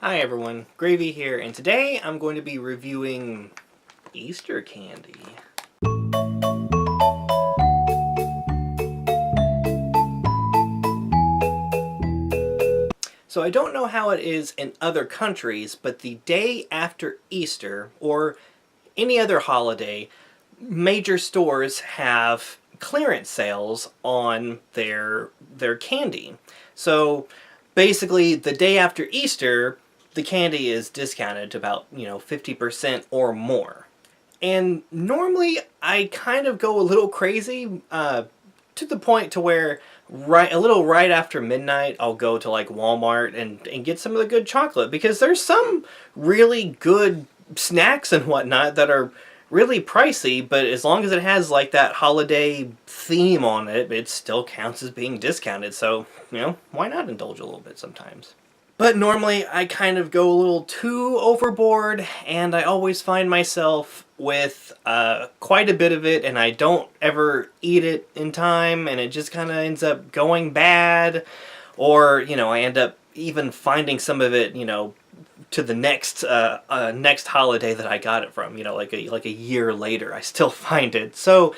Hi everyone, Gravy here, and today I'm going to be reviewing Easter candy. So I don't know how it is in other countries, but the day after Easter, or any other holiday, major stores have clearance sales on their candy. So basically the day after Easter, the candy is discounted to about, 50% or more. And normally I kind of go a little crazy, to the point to where a little right after midnight I'll go to like Walmart and get some of the good chocolate, because there's some really good snacks and whatnot that are really pricey, but as long as it has like that holiday theme on it, it still counts as being discounted. So, why not indulge a little bit sometimes? But normally I kind of go a little too overboard, and I always find myself with quite a bit of it, and I don't ever eat it in time, and it just kind of ends up going bad, or, I end up even finding some of it, to the next next holiday that I got it from, like a year later, I still find it. So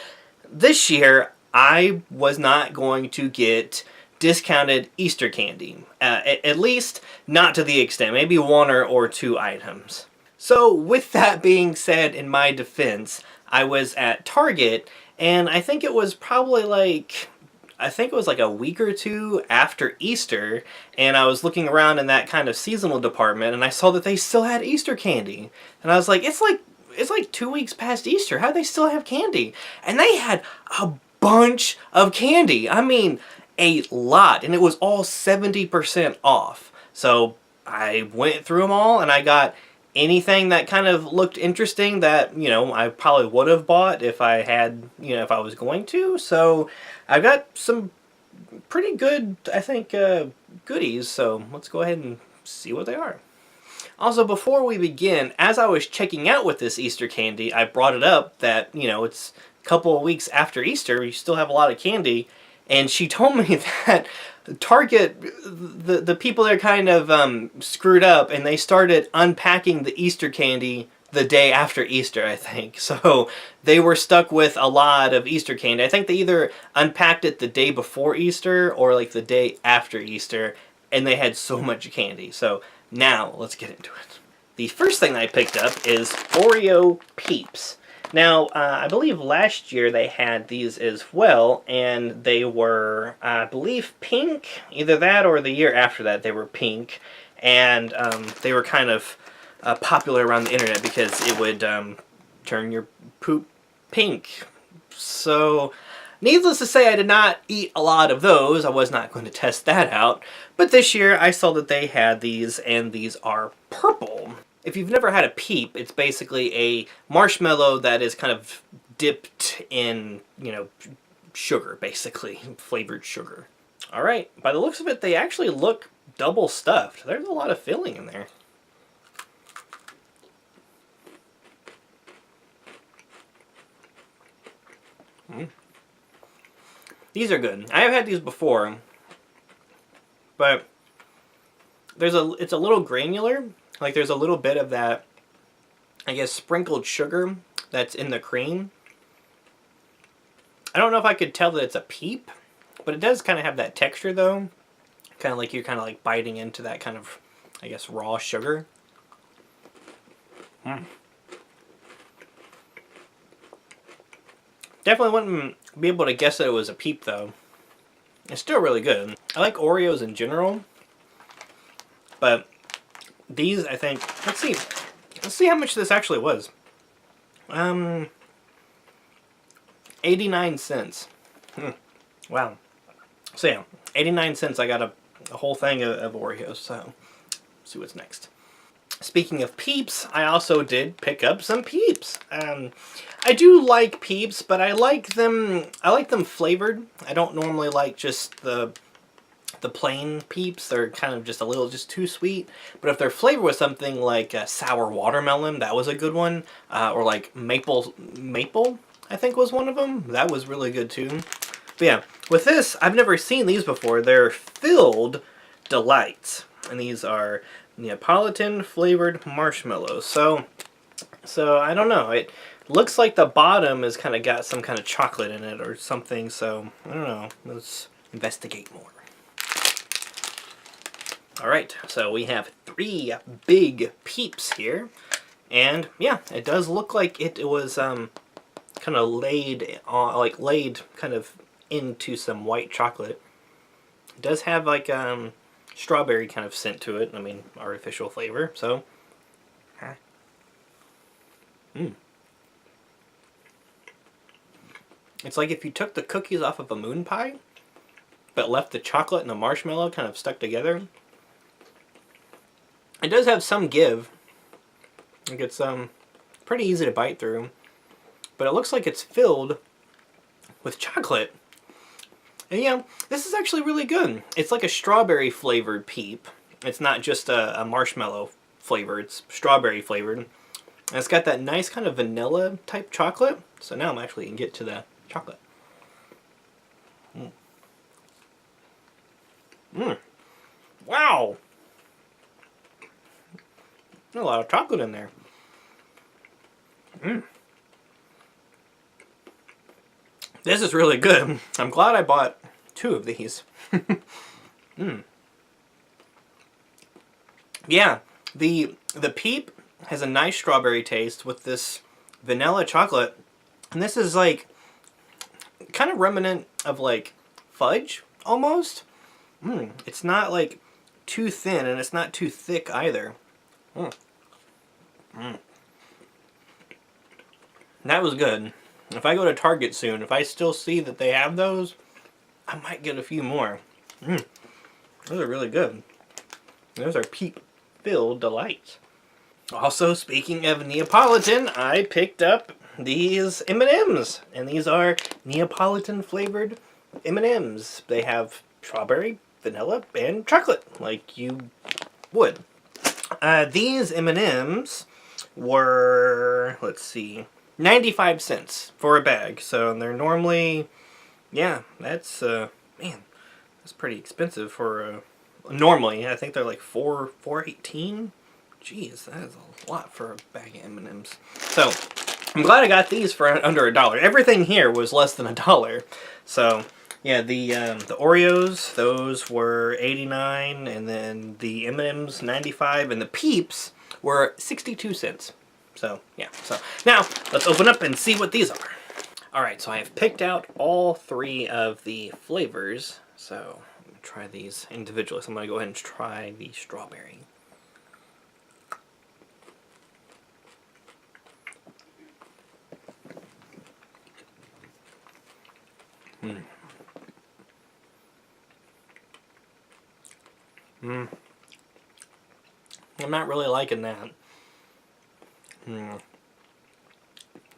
this year I was not going to get discounted Easter candy. At least not to the extent, maybe one or two items. So with that being said, in my defense, I was at Target, and I think it was probably like, a week or two after Easter, and I was looking around in that kind of seasonal department, and I saw that they still had Easter candy. And I was like, it's like 2 weeks past Easter, how do they still have candy? And they had a bunch of candy. I mean, a lot, and it was all 70% off. So I went through them all, and I got anything that kind of looked interesting that, I probably would have bought if I had, if I was going to. So I've got some pretty good, I think, goodies. So let's go ahead and see what they are. Also, before we begin, as I was checking out with this Easter candy, I brought it up that, it's a couple of weeks after Easter, you still have a lot of candy. And she told me that Target, the people there kind of screwed up, and they started unpacking the Easter candy the day after Easter, I think. So they were stuck with a lot of Easter candy. I think they either unpacked it the day before Easter or like the day after Easter, and they had so much candy. So now let's get into it. The first thing I picked up is Oreo Peeps. Now, I believe last year they had these as well, and they were, I believe, pink. Either that or the year after that they were pink, and they were kind of popular around the internet because it would turn your poop pink. So, needless to say, I did not eat a lot of those. I was not going to test that out. But this year I saw that they had these, and these are purple. If you've never had a Peep, it's basically a marshmallow that is kind of dipped in, sugar, basically. Flavored sugar. Alright, by the looks of it, they actually look double stuffed. There's a lot of filling in there. These are good. I have had these before, but it's a little granular. Like, there's a little bit of that, I guess, sprinkled sugar that's in the cream. I don't know if I could tell that it's a Peep, but it does kind of have that texture, though. Kind of like you're kind of like biting into that kind of, I guess, raw sugar. Definitely wouldn't be able to guess that it was a Peep, though. It's still really good. I like Oreos in general, but these, I think, let's see how much this actually was. 89 cents. Wow. So yeah, 89 cents, I got a whole thing of Oreos, so let's see what's next. Speaking of Peeps, I also did pick up some Peeps. I do like Peeps, but I like them flavored. I don't normally like just the plain Peeps. They're kind of just a little too sweet. But if they're flavored with something like sour watermelon, that was a good one. Or like maple, I think was one of them. That was really good too. But yeah, with this, I've never seen these before. They're filled delights. And these are Neapolitan flavored marshmallows. So I don't know. It looks like the bottom has kind of got some kind of chocolate in it or something. So I don't know. Let's investigate more. All right. So we have 3 big Peeps here, and yeah, it does look like it was kind of laid on, like laid kind of into some white chocolate. It does have like strawberry kind of scent to it. I mean, artificial flavor. So. It's like if you took the cookies off of a moon pie, but left the chocolate and the marshmallow kind of stuck together. It does have some give. Like it's pretty easy to bite through, but it looks like it's filled with chocolate. And yeah, this is actually really good. It's like a strawberry flavored Peep. It's not just a marshmallow flavor, it's strawberry flavored. And it's got that nice kind of vanilla type chocolate. So now I'm actually going to get to the chocolate. Wow! There's a lot of chocolate in there. This is really good. I'm glad I bought 2 of these. Yeah, the Peep has a nice strawberry taste with this vanilla chocolate. And this is like kind of remnant of like fudge almost. It's not like too thin and it's not too thick either. That was good. If I go to Target soon, if I still see that they have those, I might get a few more. Those are really good. Those are Peep-filled delights. Also, speaking of Neapolitan, I picked up these M&Ms. And these are Neapolitan flavored M&Ms. They have strawberry, vanilla, and chocolate, like you would. These M&Ms were, let's see, 95 cents for a bag. So they're normally, yeah, that's, man, that's pretty expensive for, normally, I think they're like $4.18. Jeez, that is a lot for a bag of M&Ms. So, I'm glad I got these for under $1. Everything here was less than $1. So, yeah, the Oreos, those were 89, and then the M&Ms 95, and the Peeps were 62 cents. So, yeah. So, now, let's open up and see what these are. Alright, so I have picked out all 3 of the flavors. So, I'm going to try these individually. So, I'm going to go ahead and try the strawberry. I'm not really liking that.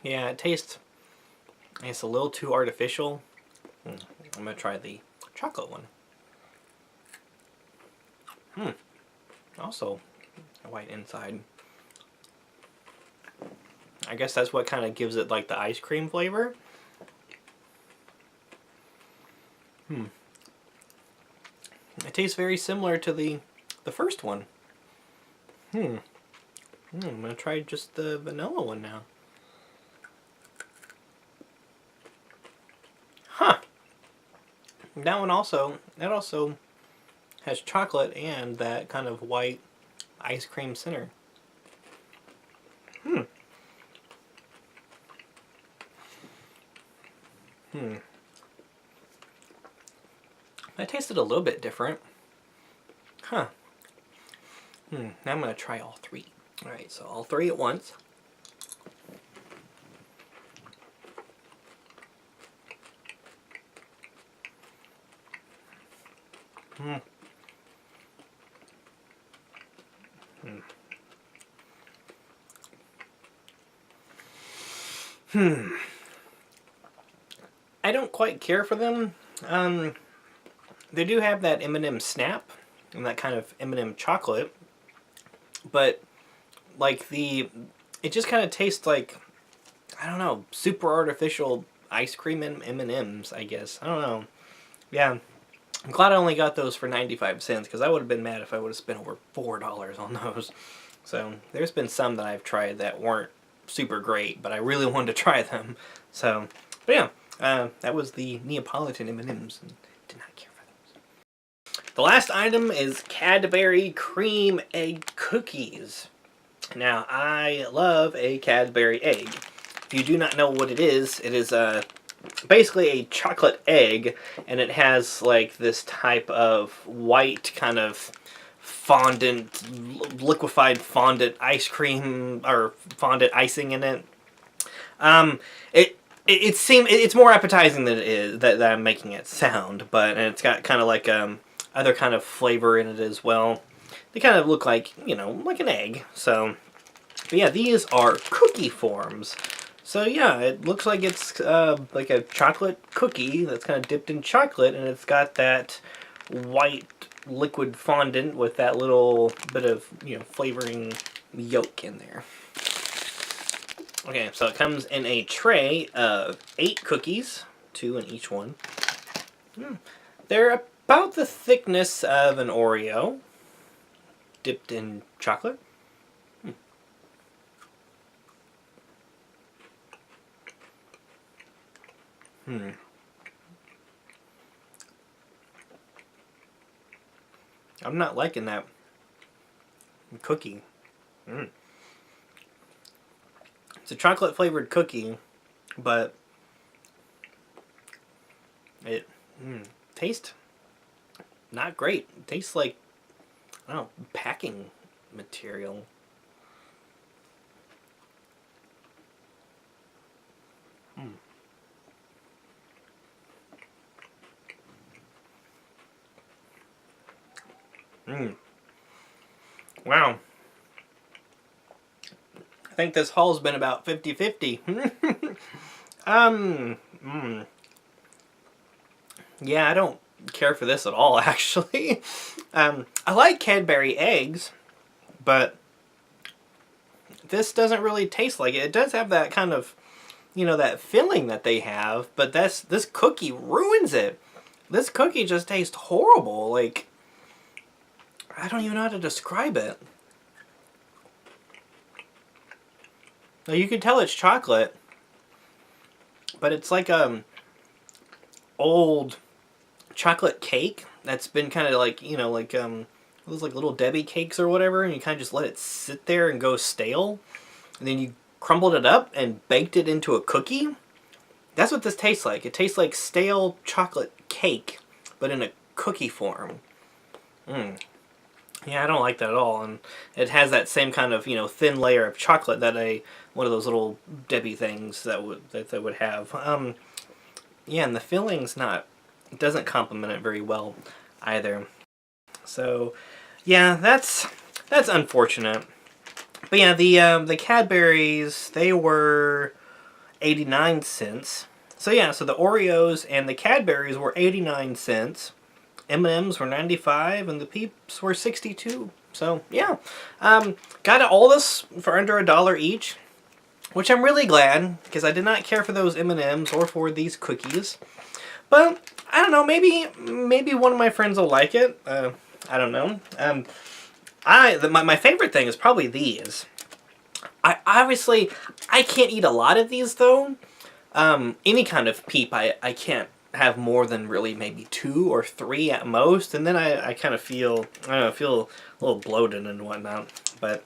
Yeah, it tastes a little too artificial. I'm going to try the chocolate one. Also, a white inside. I guess that's what kind of gives it like the ice cream flavor. It tastes very similar to the first one. I'm gonna try just the vanilla one now. Huh. That also has chocolate and that kind of white ice cream center. That tasted a little bit different. Huh. Now I'm going to try all 3. Alright, so all 3 at once. I don't quite care for them. They do have that M&M snap and that kind of M&M chocolate, but like it just kind of tastes like, I don't know, super artificial ice cream and M&Ms, I guess. I don't know. Yeah, I'm glad I only got those for 95 cents because I would have been mad if I would have spent over $4 on those. So there's been some that I've tried that weren't super great, but I really wanted to try them. So, but yeah, that was the Neapolitan M&Ms. And did not care for those. The last item is Cadbury Creme Egg Cookies. Now, I love a Cadbury egg. If you do not know what it is basically a chocolate egg, and it has like this type of white kind of fondant, liquefied fondant ice cream or fondant icing in it. It's more appetizing than it is that I'm making it sound, but it's got kind of like other kind of flavor in it as well. They kind of look like, you know, like an egg. So, but yeah, these are cookie forms. So yeah, it looks like it's like a chocolate cookie that's kind of dipped in chocolate, and it's got that white liquid fondant with that little bit of, you know, flavoring yolk in there. Okay, so it comes in a tray of 8 cookies, 2 in each one. They're about the thickness of an Oreo, dipped in chocolate. I'm not liking that cookie. It's a chocolate flavored cookie, but it tastes not great. It tastes like, I don't know, packing material. Wow. I think this haul's been about 50-50. Yeah, I don't care for this at all, actually. I like Cadbury eggs, but this doesn't really taste like it. It does have that kind of, you know, that filling that they have, but this cookie ruins it. This cookie just tastes horrible. Like, I don't even know how to describe it. Now, you can tell it's chocolate, but it's like old chocolate cake that's been kind of like, you know, like those like little Debbie cakes or whatever, and you kind of just let it sit there and go stale, and then you crumbled it up and baked it into a cookie. That's what this tastes like. It tastes like stale chocolate cake, but in a cookie form. Yeah, I don't like that at all, and it has that same kind of, you know, thin layer of chocolate that one of those little Debbie things that they would have. Yeah, and the filling's it doesn't complement it very well either. So, yeah, that's unfortunate. But yeah, the Cadburys, they were 89 cents. So yeah, so the Oreos and the Cadburys were 89 cents. M&Ms were 95 and the Peeps were 62. So yeah, got all this for under $1 each, which I'm really glad, because I did not care for those M&Ms or for these cookies. But I don't know, maybe one of my friends will like it. I don't know. My favorite thing is probably these. I can't eat a lot of these though. Any kind of Peep I can't have more than really maybe 2 or 3 at most, and then I kind of feel, I don't know, feel a little bloated and whatnot. But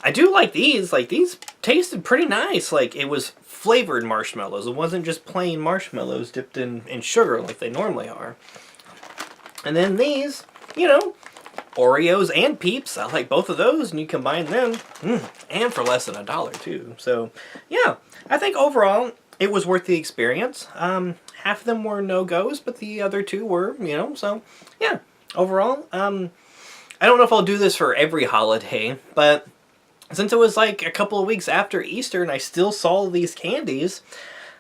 I do like these. Like, these tasted pretty nice. Like, it was flavored marshmallows. It wasn't just plain marshmallows dipped in sugar like they normally are. And then these, you know, Oreos and Peeps. I like both of those, and you combine them, and for less than $1 too. So yeah, I think overall it was worth the experience. Half of them were no-goes, but the other 2 were, you know, so yeah, overall, I don't know if I'll do this for every holiday, but since it was like a couple of weeks after Easter and I still saw these candies,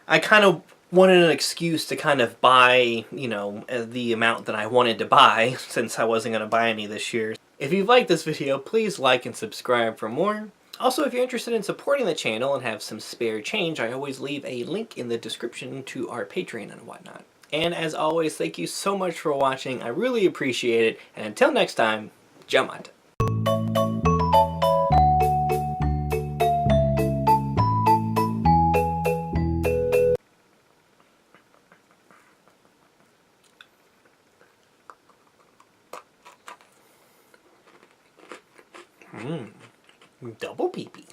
I kind of wanted an excuse to kind of buy, you know, the amount that I wanted to buy, since I wasn't going to buy any this year. If you've liked this video, please like and subscribe for more. Also, if you're interested in supporting the channel and have some spare change, I always leave a link in the description to our Patreon and whatnot. And as always, thank you so much for watching. I really appreciate it. And until next time, Jamant. Double pee-pee.